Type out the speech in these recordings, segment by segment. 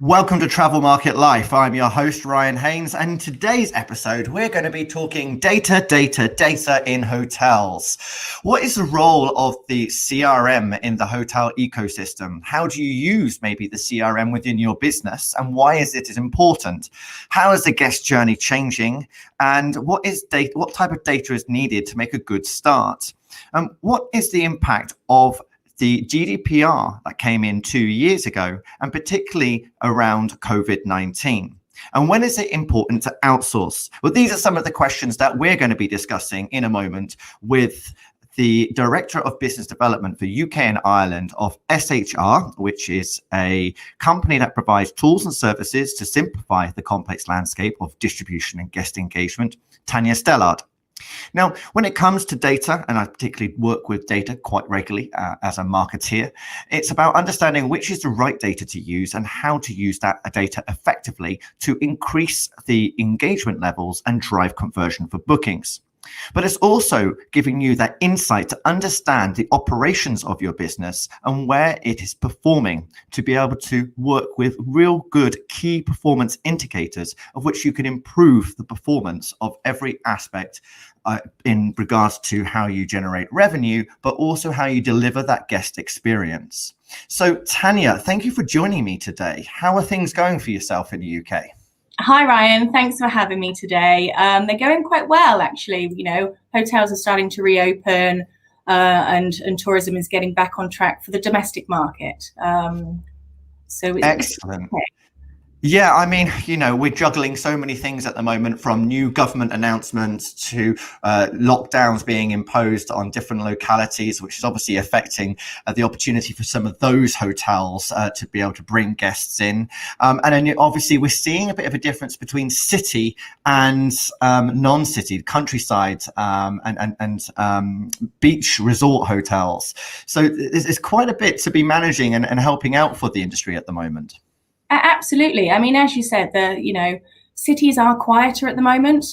Welcome to Travel Market Life. I'm your host, Ryan Haynes, and in today's episode, we're going to be talking data in hotels. What is the role of the CRM in the hotel ecosystem? How do you use maybe the CRM within your business, and why is it important? How is the guest journey changing, and what type of data is needed to make a good start? What is the impact of the GDPR that came in 2 years ago, and particularly around COVID-19? And when is it important to outsource? Well, these are some of the questions that we're going to be discussing in a moment with the Director of Business Development for UK and Ireland of SHR, which is a company that provides tools and services to simplify the complex landscape of distribution and guest engagement, Tanya Stallard. Now, when it comes to data, and I particularly work with data quite regularly as a marketeer, it's about understanding which is the right data to use and how to use that data effectively to increase the engagement levels and drive conversion for bookings. But it's also giving you that insight to understand the operations of your business and where it is performing, to be able to work with real good key performance indicators of which you can improve the performance of every aspect in regards to how you generate revenue, but also how you deliver that guest experience. So Tanya, thank you for joining me today. How are things going for yourself in the UK? Hi, Ryan. Thanks for having me today. They're going quite well, actually. You know, hotels are starting to reopen and tourism is getting back on track for the domestic market. So it's excellent. Yeah, I mean, you know, we're juggling so many things at the moment, from new government announcements to lockdowns being imposed on different localities, which is obviously affecting the opportunity for some of those hotels to be able to bring guests in. And then obviously we're seeing a bit of a difference between city and non-city, countryside and beach resort hotels. So there's quite a bit to be managing and helping out for the industry at the moment. Absolutely. I mean, as you said, cities are quieter at the moment.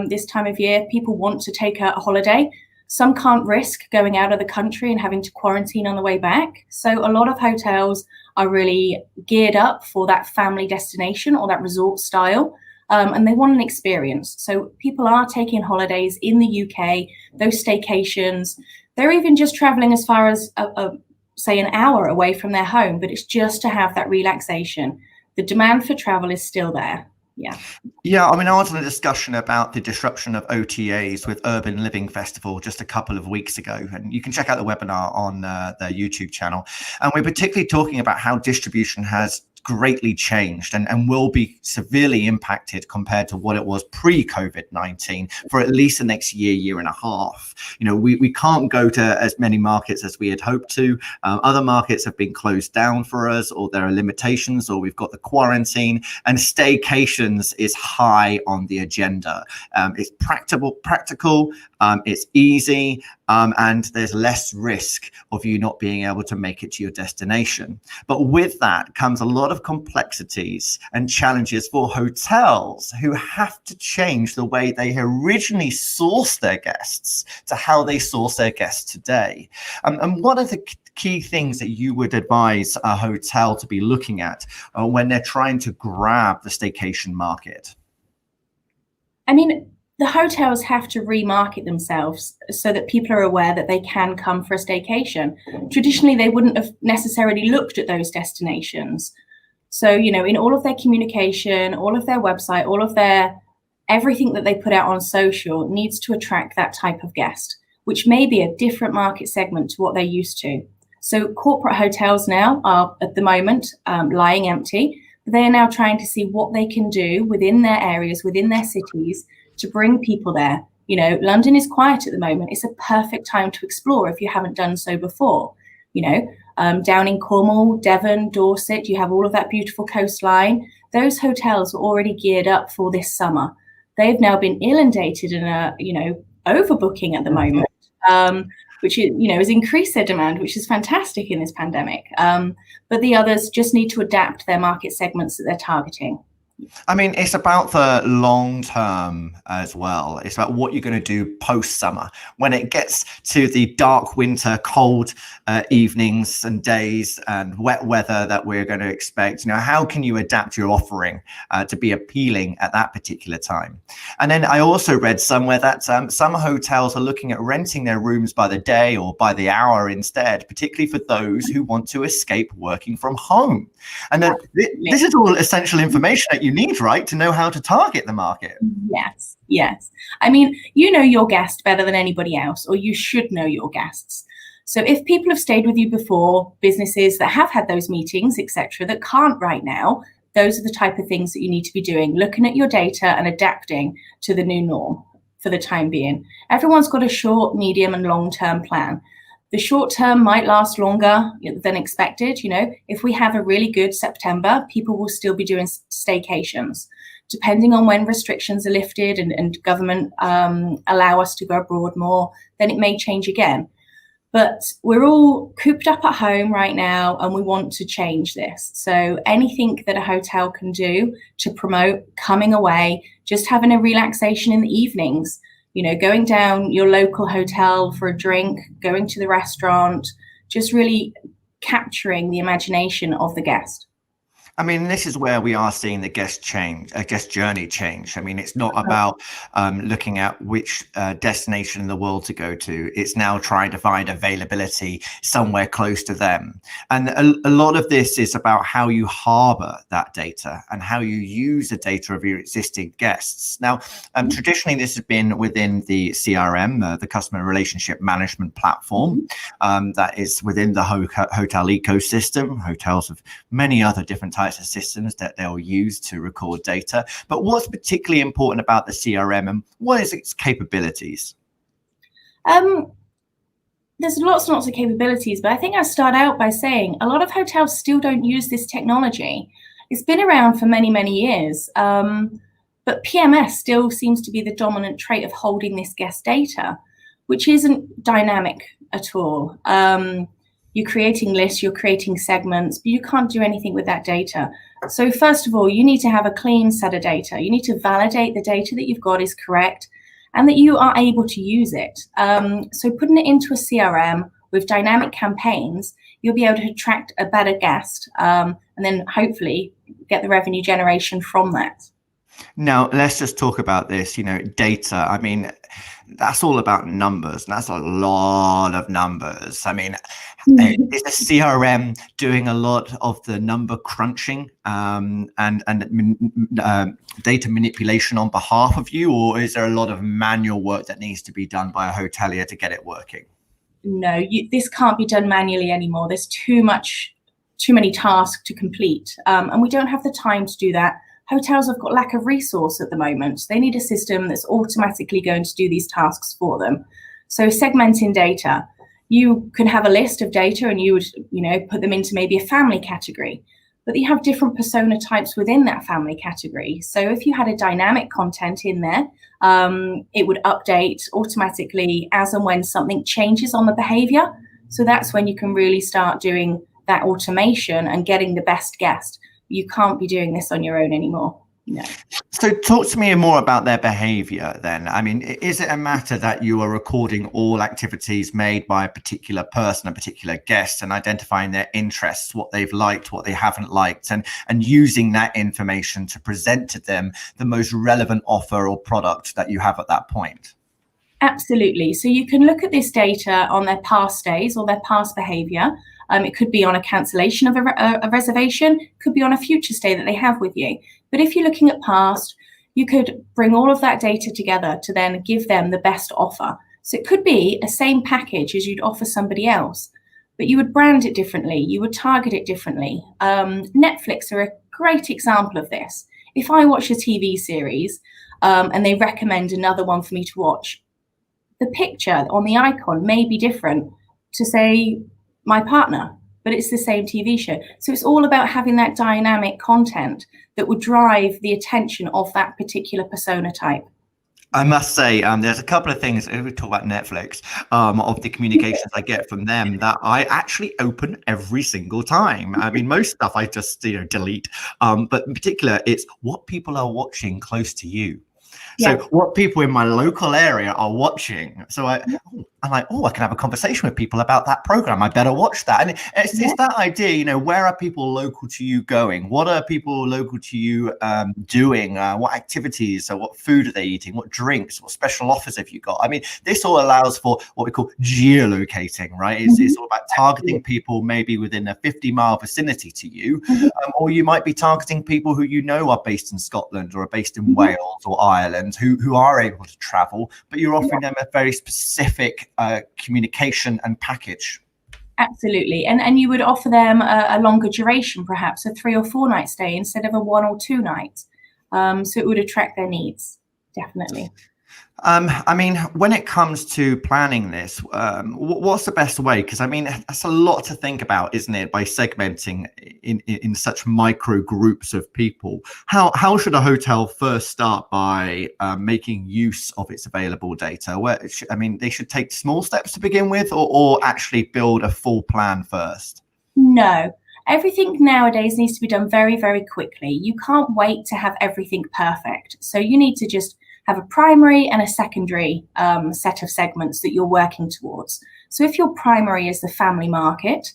This time of year, people want to take a holiday. Some can't risk going out of the country and having to quarantine on the way back. So a lot of hotels are really geared up for that family destination or that resort style. And they want an experience. So people are taking holidays in the UK, those staycations. They're even just traveling as far as say an hour away from their home, but it's just to have that relaxation. The demand for travel is still there. Yeah, I mean, I was in a discussion about the disruption of OTAs with Urban Living Festival just a couple of weeks ago, and you can check out the webinar on their YouTube channel. And we're particularly talking about how distribution has greatly changed and will be severely impacted compared to what it was pre-COVID-19 for at least the next year and a half. You know, we can't go to as many markets as we had hoped to. Other markets have been closed down for us, or there are limitations, or we've got the quarantine, and staycations is high on the agenda. It's practical, it's easy, and there's less risk of you not being able to make it to your destination. But with that comes a lot of complexities and challenges for hotels who have to change the way they originally source their guests to how they source their guests today. And what are the key things that you would advise a hotel to be looking at when they're trying to grab the staycation market? I mean, the hotels have to remarket themselves so that people are aware that they can come for a staycation. Traditionally, they wouldn't have necessarily looked at those destinations. So, you know, in all of their communication, all of their website, all of their everything that they put out on social needs to attract that type of guest, which may be a different market segment to what they're used to. So corporate hotels now are at the moment lying empty. They are now trying to see what they can do within their areas, within their cities, to bring people there. You know, London is quiet at the moment. It's a perfect time to explore if you haven't done so before. You know, down in Cornwall, Devon, Dorset, you have all of that beautiful coastline. Those hotels were already geared up for this summer. They've now been inundated and are, you know, overbooking at the moment, which is, you know, has increased their demand, which is fantastic in this pandemic. But the others just need to adapt their market segments that they're targeting. I mean, it's about the long term as well. It's about what you're going to do post summer when it gets to the dark winter, cold evenings and days and wet weather that we're going to expect. How can you adapt your offering to be appealing at that particular time? And then I also read somewhere that some hotels are looking at renting their rooms by the day or by the hour instead, particularly for those who want to escape working from home. And then this is all essential information that you need, right, to know how to target the market. Yes. I mean, you know your guest better than anybody else, or you should know your guests. So if people have stayed with you before, businesses that have had those meetings, etc., that can't right now, those are the type of things that you need to be doing, looking at your data and adapting to the new norm for the time being. Everyone's got a short, medium, and long-term plan. The short term might last longer than expected. If we have a really good September, people will still be doing staycations. Depending on when restrictions are lifted and government allow us to go abroad more, then it may change again. But we're all cooped up at home right now and we want to change this. So anything that a hotel can do to promote coming away, just having a relaxation in the evenings, going down your local hotel for a drink, going to the restaurant, just really capturing the imagination of the guest. I mean, this is where we are seeing the guest journey change. I mean, it's not about looking at which destination in the world to go to. It's now trying to find availability somewhere close to them. And a lot of this is about how you harbor that data and how you use the data of your existing guests. Now, traditionally, this has been within the CRM, the customer relationship management platform, that is within the hotel ecosystem. Hotels have many other different types of systems that they'll use to record data. But what's particularly important about the CRM and what is its capabilities? There's lots and lots of capabilities, but I think I start out by saying a lot of hotels still don't use this technology. It's been around for many, many years, but PMS still seems to be the dominant trait of holding this guest data, which isn't dynamic at all. You're creating lists, you're creating segments, but you can't do anything with that data. So first of all, you need to have a clean set of data. You need to validate the data that you've got is correct and that you are able to use it. So putting it into a CRM with dynamic campaigns, you'll be able to attract a better guest and then hopefully get the revenue generation from that. Now, let's just talk about this, data. I mean, that's all about numbers. And that's a lot of numbers. I mean, is the CRM doing a lot of the number crunching and data manipulation on behalf of you? Or is there a lot of manual work that needs to be done by a hotelier to get it working? No, this can't be done manually anymore. There's too many tasks to complete. And we don't have the time to do that. Hotels have got lack of resource at the moment. They need a system that's automatically going to do these tasks for them. So segmenting data, you can have a list of data and you would, put them into maybe a family category, but you have different persona types within that family category. So if you had a dynamic content in there, it would update automatically as and when something changes on the behavior. So that's when you can really start doing that automation and getting the best guest. You can't be doing this on your own anymore. No. So talk to me more about their behavior then. I mean, is it a matter that you are recording all activities made by a particular person, a particular guest, and identifying their interests, what they've liked, what they haven't liked, and using that information to present to them the most relevant offer or product that you have at that point? Absolutely. So you can look at this data on their past stays or their past behavior. It could be on a cancellation of a reservation, could be on a future stay that they have with you. But if you're looking at past, you could bring all of that data together to then give them the best offer. So it could be a same package as you'd offer somebody else, but you would brand it differently, you would target it differently. Netflix are a great example of this. If I watch a TV series and they recommend another one for me to watch, the picture on the icon may be different to, say, my partner, but it's the same TV show. So it's all about having that dynamic content that would drive the attention of that particular persona type. I must say, there's a couple of things, if we talk about Netflix, of the communications I get from them that I actually open every single time. I mean, most stuff I just, delete. But in particular, it's what people are watching close to you. So Yeah. what people in my local area are watching. So I'm like, oh, I can have a conversation with people about that program. I better watch that. And it's that idea, where are people local to you going? What are people local to you doing? What activities? So what food are they eating? What drinks? What special offers have you got? I mean, this all allows for what we call geolocating, right? It's all about targeting people maybe within a 50-mile vicinity to you, or you might be targeting people who are based in Scotland or are based in Wales or Ireland who are able to travel, but you're offering them a very specific communication and package. Absolutely. And you would offer them a longer duration, perhaps a 3 or 4 night stay instead of a 1 or 2 nights. So it would attract their needs, definitely. I mean, when it comes to planning this, what's the best way? Because I mean, that's a lot to think about, isn't it? By segmenting in such micro groups of people, how should a hotel first start by making use of its available data? They should take small steps to begin with, or actually build a full plan first. No. Everything nowadays needs to be done very, very quickly. You can't wait to have everything perfect. So you need to just have a primary and a secondary set of segments that you're working towards. So if your primary is the family market,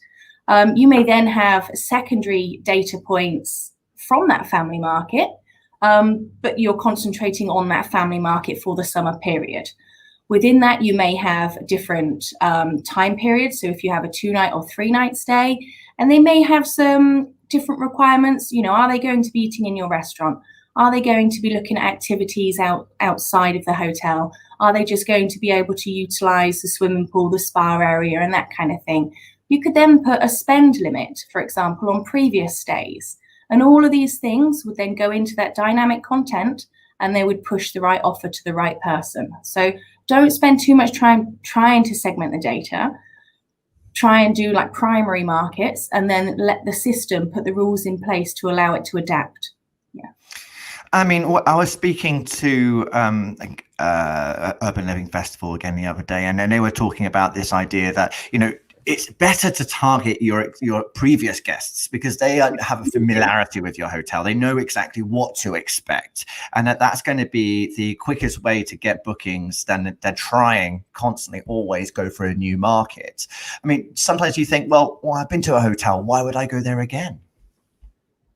you may then have secondary data points from that family market, but you're concentrating on that family market for the summer period. Within that, you may have different time periods. So if you have a 2-night or 3-night stay, and they may have some different requirements, are they going to be eating in your restaurant? Are they going to be looking at activities outside of the hotel? Are they just going to be able to utilize the swimming pool, the spa area, and that kind of thing? You could then put a spend limit, for example, on previous stays. And all of these things would then go into that dynamic content, and they would push the right offer to the right person. So don't spend too much time trying to segment the data. Try and do like primary markets, and then let the system put the rules in place to allow it to adapt. I mean, I was speaking to Urban Living Festival again the other day, and then they were talking about this idea that, it's better to target your previous guests because they have a familiarity with your hotel. They know exactly what to expect, and that's going to be the quickest way to get bookings than trying constantly always go for a new market. I mean, sometimes you think, well, I've been to a hotel. Why would I go there again?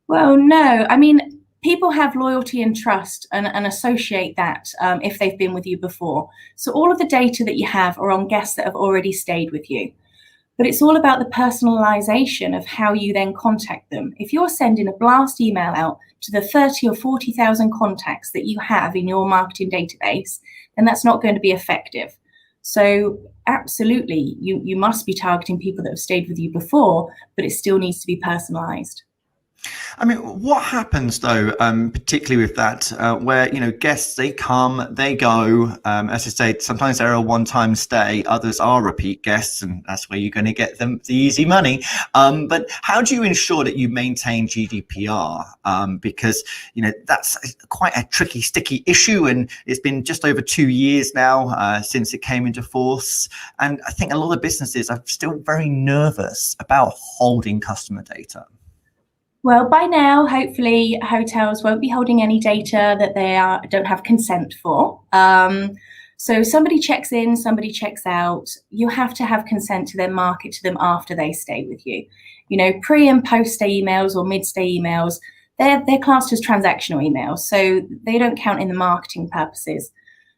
Well, no. I mean, people have loyalty and trust and associate that if they've been with you before. So all of the data that you have are on guests that have already stayed with you. But it's all about the personalization of how you then contact them. If you're sending a blast email out to the 30 or 40,000 contacts that you have in your marketing database, then that's not going to be effective. So absolutely, you must be targeting people that have stayed with you before, but it still needs to be personalized. I mean, what happens though, particularly with that, where, guests, they come, they go, as I say, sometimes they're a one-time stay, others are repeat guests, and that's where you're going to get them the easy money. But how do you ensure that you maintain GDPR? Because, that's quite a tricky, sticky issue, and it's been just over 2 years now since it came into force. And I think a lot of businesses are still very nervous about holding customer data. Well, by now, hopefully, hotels won't be holding any data that they don't have consent for. So somebody checks in, somebody checks out. You have to have consent to then market to them after they stay with you. Pre and post stay emails or mid stay emails, they're classed as transactional emails, so they don't count in the marketing purposes.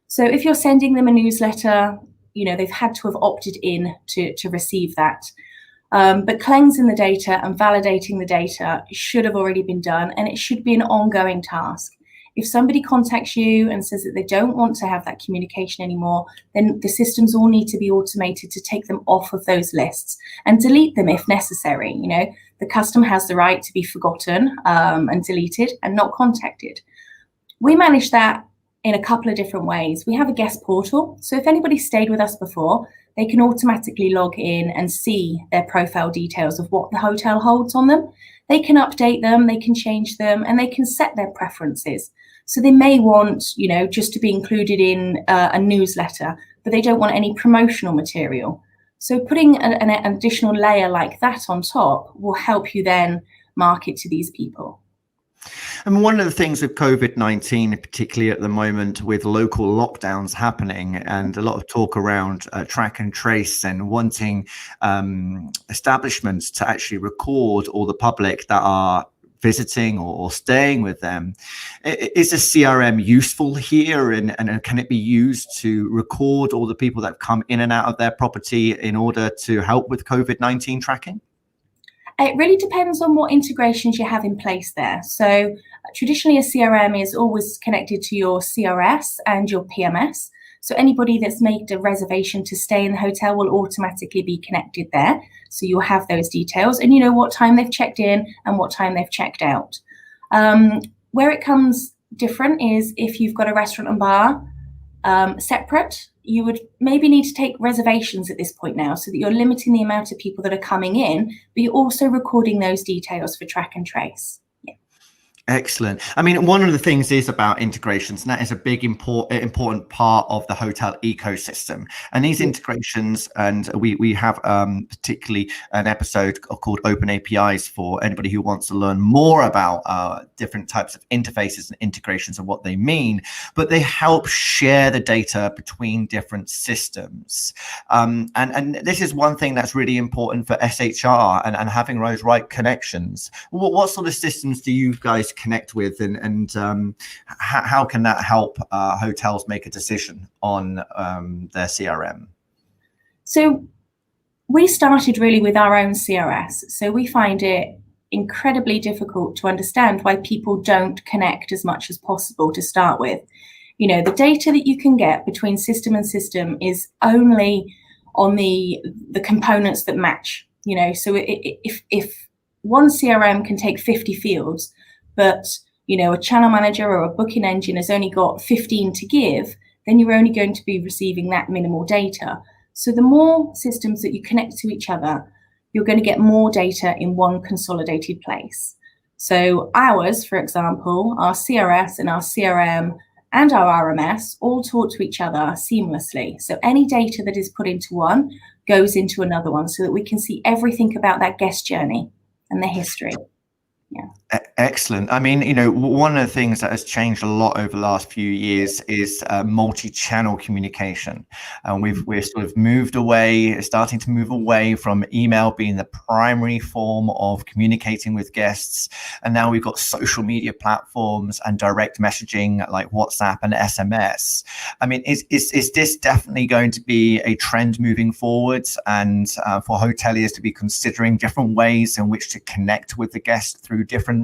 So if you're sending them a newsletter, they've had to have opted in to receive that. But cleansing the data and validating the data should have already been done, and it should be an ongoing task. If somebody contacts you and says that they don't want to have that communication anymore, then the systems all need to be automated to take them off of those lists and delete them if necessary. The customer has the right to be forgotten and deleted and not contacted. We manage that in a couple of different ways. We have a guest portal. So if anybody stayed with us before, they can automatically log in and see their profile details of what the hotel holds on them. They can update them, they can change them, and they can set their preferences. So they may want, just to be included in a newsletter, but they don't want any promotional material. So putting an additional layer like that on top will help you then market to these people. And one of the things with COVID-19, particularly at the moment with local lockdowns happening and a lot of talk around track and trace and wanting establishments to actually record all the public that are visiting or staying with them. Is a CRM useful here, and can it be used to record all the people that have come in and out of their property in order to help with COVID-19 tracking? It really depends on what integrations you have in place there. So traditionally, a CRM is always connected to your CRS and your PMS. So anybody that's made a reservation to stay in the hotel will automatically be connected there. So you'll have those details and you know what time they've checked in and what time they've checked out. Where it comes different is if you've got a restaurant and bar separate, you would maybe need to take reservations at this point now so that you're limiting the amount of people that are coming in, but you're also recording those details for track and trace. Excellent. I mean, one of the things is about integrations, and that is a big important part of the hotel ecosystem. And these integrations, and we have particularly an episode called Open APIs for anybody who wants to learn more about different types of interfaces and integrations and what they mean, but they help share the data between different systems. And this is one thing that's really important for SHR and having those right connections. What sort of systems do you guys connect with, and how can that help hotels make a decision on their CRM? So we started really with our own CRS. So we find it incredibly difficult to understand why people don't connect as much as possible to start with. You know, the data that you can get between system and system is only on the components that match, you know. So if one CRM can take 50 fields, but you know, a channel manager or a booking engine has only got 15 to give, then you're only going to be receiving that minimal data. So the more systems that you connect to each other, you're going to get more data in one consolidated place. So ours, for example, our CRS and our CRM and our RMS all talk to each other seamlessly. So any data that is put into one goes into another one so that we can see everything about that guest journey and the history. Yeah. Excellent. I mean, you know, one of the things that has changed a lot over the last few years is multi-channel communication. And we're sort of starting to move away from email being the primary form of communicating with guests. And now we've got social media platforms and direct messaging like WhatsApp and SMS. I mean, is this definitely going to be a trend moving forwards, and for hoteliers to be considering different ways in which to connect with the guest through different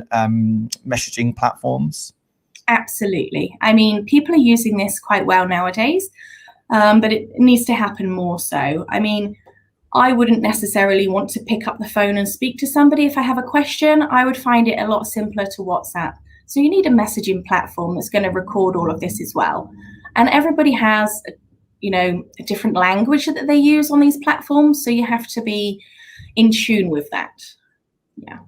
messaging platforms? Absolutely. I mean, people are using this quite well nowadays, but it needs to happen more so. I mean, I wouldn't necessarily want to pick up the phone and speak to somebody if I have a question. I would find it a lot simpler to WhatsApp. So you need a messaging platform that's going to record all of this as well. And everybody has, you know, a different language that they use on these platforms. So you have to be in tune with that. Yeah.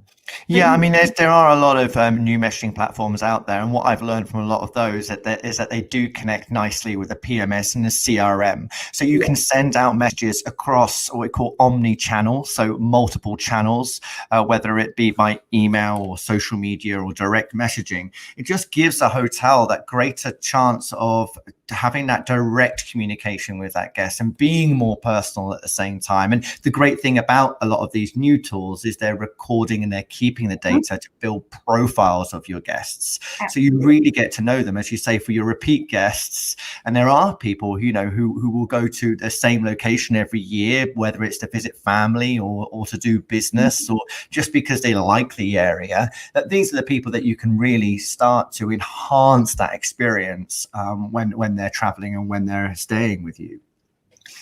Yeah, I mean, there are a lot of new messaging platforms out there, and what I've learned from a lot of those is that they do connect nicely with the PMS and the CRM. So you can send out messages across what we call Omni Channels, so multiple channels, whether it be by email or social media or direct messaging. It just gives a hotel that greater chance of having that direct communication with that guest and being more personal at the same time. And the great thing about a lot of these new tools is they're recording and they're keeping the data to build profiles of your guests. So you really get to know them, as you say, for your repeat guests. And there are people, you know, who will go to the same location every year, whether it's to visit family or to do business or just because they like the area. That these are the people that you can really start to enhance that experience when they're traveling and when they're staying with you.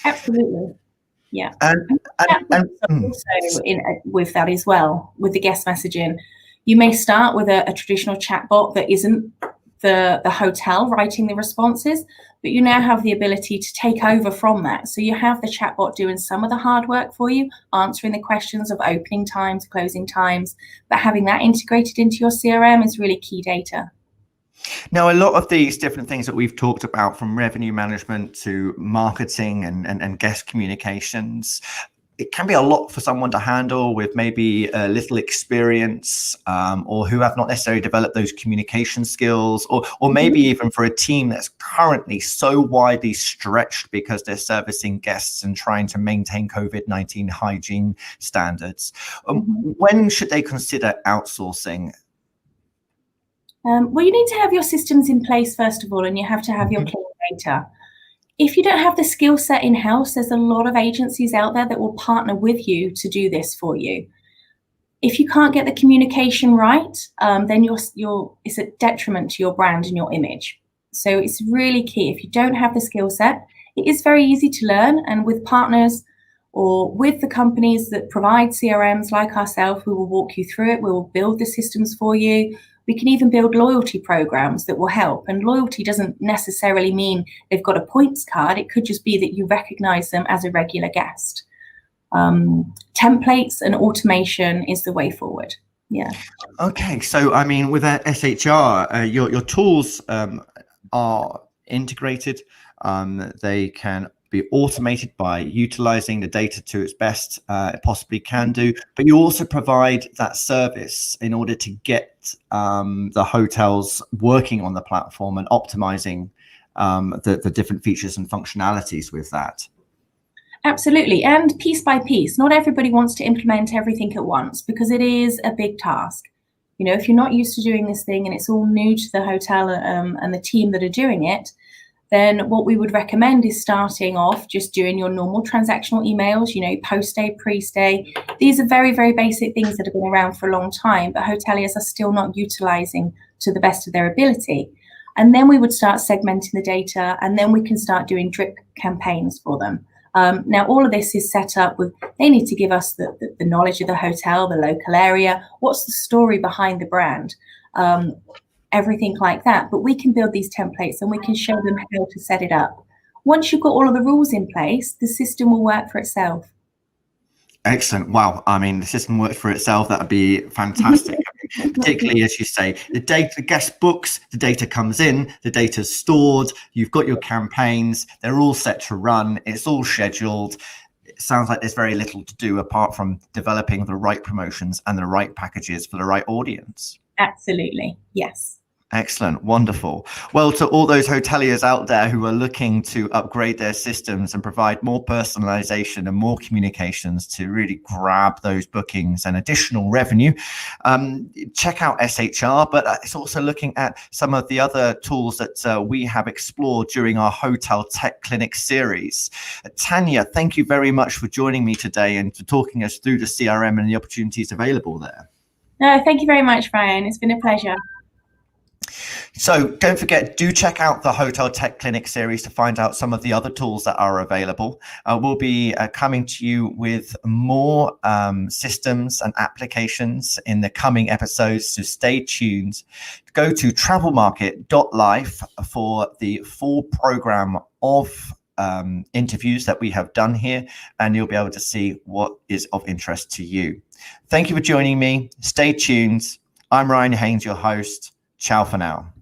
Absolutely. Yeah. And also with that as well, with the guest messaging, you may start with a traditional chatbot that isn't the hotel writing the responses, but you now have the ability to take over from that. So you have the chatbot doing some of the hard work for you, answering the questions of opening times, closing times, but having that integrated into your CRM is really key data. Now, a lot of these different things that we've talked about, from revenue management to marketing and guest communications, it can be a lot for someone to handle with maybe a little experience, or who have not necessarily developed those communication skills, or maybe even for a team that's currently so widely stretched because they're servicing guests and trying to maintain COVID-19 hygiene standards. When should they consider outsourcing? Well, you need to have your systems in place, first of all, and you have to have your clean data. If you don't have the skill set in-house, there's a lot of agencies out there that will partner with you to do this for you. If you can't get the communication right, then it's a detriment to your brand and your image. So it's really key. If you don't have the skill set, it is very easy to learn, and with partners or with the companies that provide CRMs like ourselves, we will walk you through it. We will build the systems for you. We can even build loyalty programs that will help. And loyalty doesn't necessarily mean they've got a points card. It could just be that you recognize them as a regular guest. Templates and automation is the way forward. Yeah. Okay. So, I mean, with SHR, your tools are integrated. They can be automated by utilizing the data to its best it possibly can do, but you also provide that service in order to get the hotels working on the platform and optimizing the different features and functionalities with that. Absolutely, and piece by piece. Not everybody wants to implement everything at once because it is a big task. You know, if you're not used to doing this thing and it's all new to the hotel and the team that are doing it, then what we would recommend is starting off just doing your normal transactional emails, you know, post-stay, pre-stay. These are very, very basic things that have been around for a long time, but hoteliers are still not utilizing to the best of their ability. And then we would start segmenting the data, and then we can start doing drip campaigns for them. Now, all of this is set up with, they need to give us the knowledge of the hotel, the local area, what's the story behind the brand, everything like that. But we can build these templates and we can show them how to set it up. Once you've got all of the rules in place, the system will work for itself. Excellent. Wow. I mean, the system works for itself. That would be fantastic. Particularly, as you say, the data, the guest books, the data comes in, the data's stored, you've got your campaigns, they're all set to run, it's all scheduled. It sounds like there's very little to do apart from developing the right promotions and the right packages for the right audience. Absolutely. Yes. Excellent. Wonderful. Well, to all those hoteliers out there who are looking to upgrade their systems and provide more personalization and more communications to really grab those bookings and additional revenue, check out SHR, but it's also looking at some of the other tools that we have explored during our Hotel Tech Clinic series. Tanya, thank you very much for joining me today and for talking us through the CRM and the opportunities available there. No, thank you very much, Ryan. It's been a pleasure. So don't forget, do check out the Hotel Tech Clinic series to find out some of the other tools that are available. We'll be coming to you with more systems and applications in the coming episodes, so stay tuned. Go to travelmarket.life for the full program of interviews that we have done here, and you'll be able to see what is of interest to you. Thank you for joining me. Stay tuned. I'm Ryan Haynes, your host. Ciao for now.